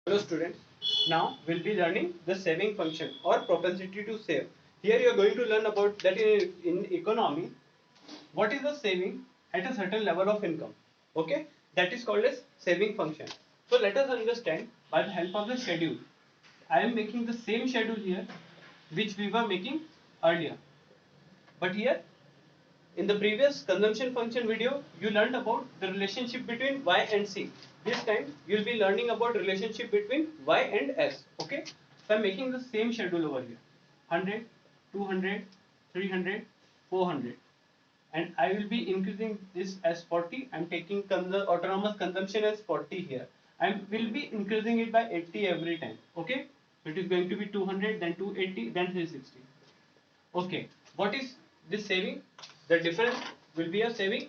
Hello students, now we'll be learning the saving function or propensity to save. Here you are going to learn about that in economy, what is the saving at a certain level of income. Okay, that is called as saving function. So let us understand by the help of the schedule. I am making the same schedule here which we were making earlier. But here in the previous consumption function video, you learned about the relationship between y and c. This time you will be learning about relationship between y and s. Okay, so I'm making the same schedule over here: 100, 200, 300, 400, and I will be increasing this as 40. I'm taking autonomous consumption as 40 here. I will be increasing it by 80 every time. Okay, so it is going to be 200, then 280, then 360. Okay, what is this saving? The difference will be a saving.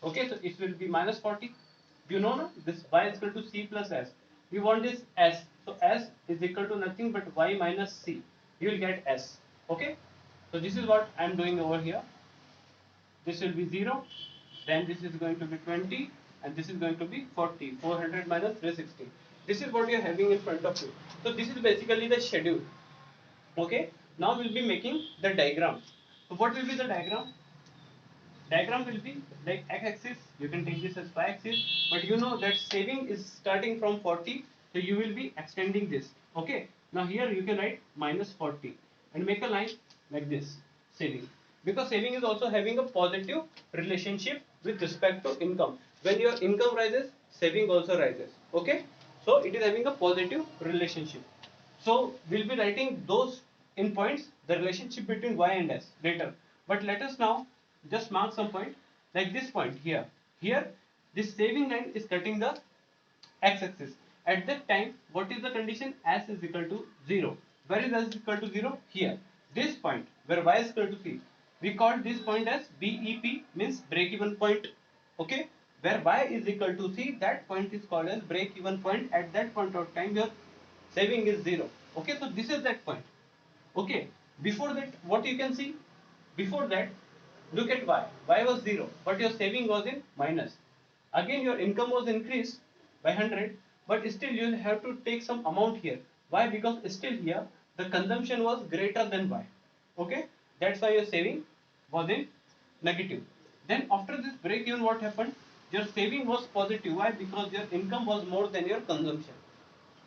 Okay, so it will be minus 40. You know na, this y is equal to c plus s. We want this s. So s is equal to nothing but y minus c. You will get s. Okay, so this is what I am doing over here. This will be 0. Then this is going to be 20. And this is going to be 40. 400 minus 360. This is what you are having in front of you. So this is basically the schedule. Okay, now we'll be making the diagram. So what will be the diagram? Diagram will be like x-axis. You can take this as y-axis, but you know that saving is starting from 40, so you will be extending this. Okay, now here you can write minus 40 and make a line like this, saving, because saving is also having a positive relationship with respect to income. When your income rises, saving also rises. Okay, so it is having a positive relationship. So we'll be writing those in points, the relationship between y and s later. But let us now just mark some point like this point here. Here, this saving line is cutting the x-axis. At that time, what is the condition? S is equal to 0. Where is s equal to 0? Here. This point where y is equal to c. We call this point as BEP, means break even point. Okay, where y is equal to c, that point is called as break even point. At that point of time, your saving is 0. Okay, so this is that point. Okay, before that, what you can see? Before that, look at y was 0, but your saving was in minus. Again your income was increased by 100, but still you have to take some amount here. Why? Because still here the consumption was greater than y. Okay, that's why your saving was in negative. Then after this break even, what happened? Your saving was positive. Why? Because your income was more than your consumption.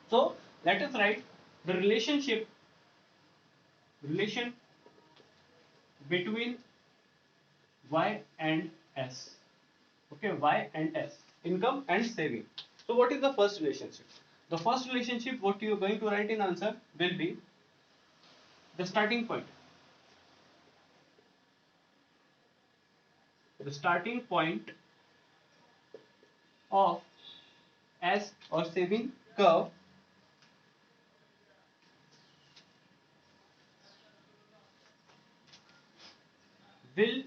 So let us write the relation between y and s. Okay, y and s, income and saving. So what is the first relationship? The first relationship, what you are going to write in answer will be the starting point. The starting point of s or saving curve will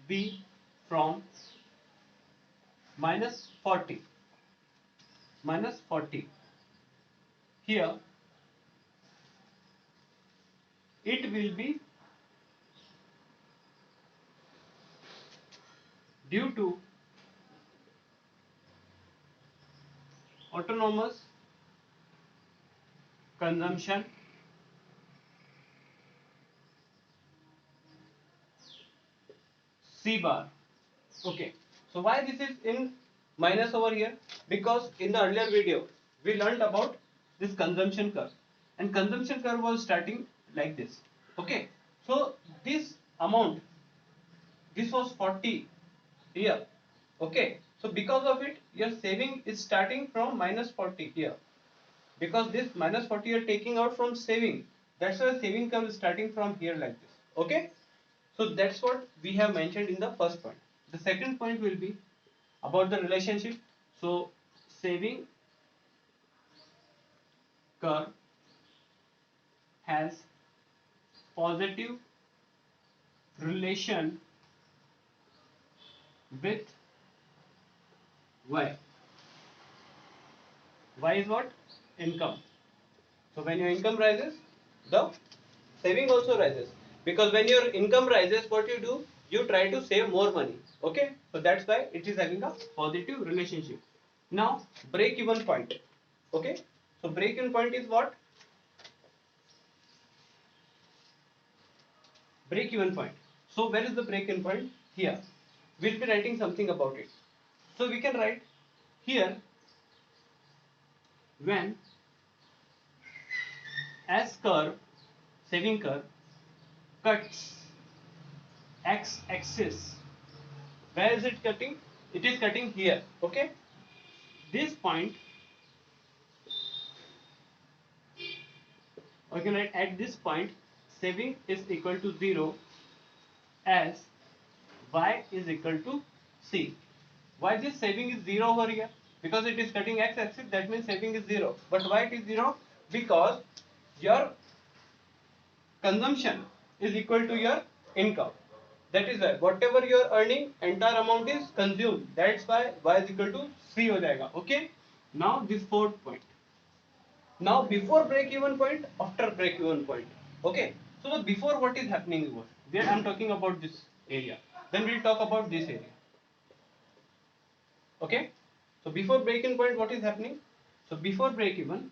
be from minus 40. Minus 40. Here it will be due to autonomous consumption C bar. Okay, so why this is in minus over here? Because in the earlier video we learned about this consumption curve, and consumption curve was starting like this. Okay, so this amount, this was 40 here. Okay, so because of it your saving is starting from minus 40 here, because this minus 40 you are taking out from saving. That's why saving curve is starting from here like this. Okay, so that's what we have mentioned in the first point. The second point will be about the relationship. So saving curve has positive relation with y. Y is what? Income. So when your income rises, the saving also rises. Because when your income rises, what you do? You try to save more money. Okay, so that's why it is having a positive relationship. Now break even point. Okay, so break-even point is what? Break-even point. So where is the break-even point? Here. We'll be writing something about it. So we can write here, when S curve, saving curve, cuts x axis. Where is it cutting? It is cutting here. Okay, this point, we can write at this point saving is equal to 0 as y is equal to c. Why this saving is 0 over here? Because it is cutting x axis, that means saving is 0. But why it is 0? Because your consumption is equal to your income. That is why whatever you are earning, entire amount is consumed. That's why y is equal to c हो जाएगा. Okay. Now this fourth point. Now before break even point, after break even point. Okay. So the before, what is happening over there? I am talking about this area. Then we'll talk about this area. Okay. So before break even point, what is happening? So before break even,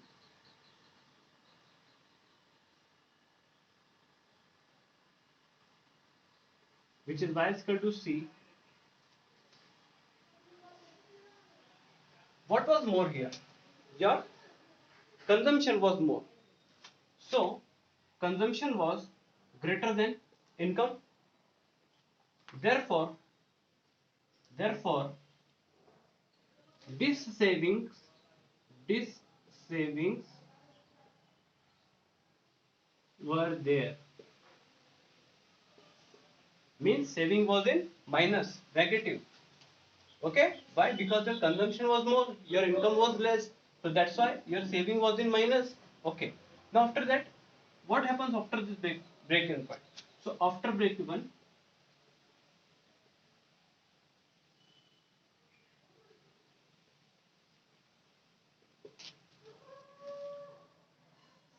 which is y is equal to c. What was more here? Your consumption was more. So consumption was greater than income. Therefore, this savings, this savings were there. Means saving was in minus, negative. Okay, why? Because the consumption was more, your income was less, so that's why your saving was in minus. Okay, now after that, what happens after this break even point? So after break even,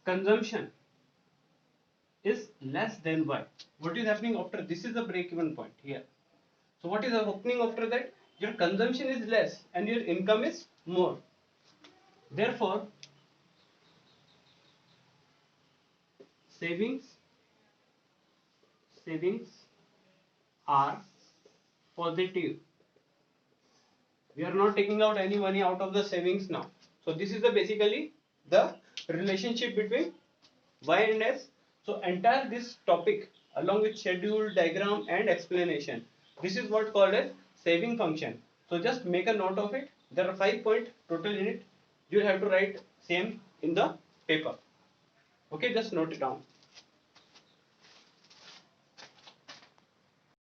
consumption is less than y. What is happening after this? Is the break even point here. So what is happening after that? Your consumption is less and your income is more. Therefore, savings are positive. We are not taking out any money out of the savings now. So this is the basically the relationship between y and s. So entire this topic along with schedule, diagram and explanation, this is what called as saving function. So just make a note of it. There are 5 points total in it. You have to write same in the paper. Okay, just note it down.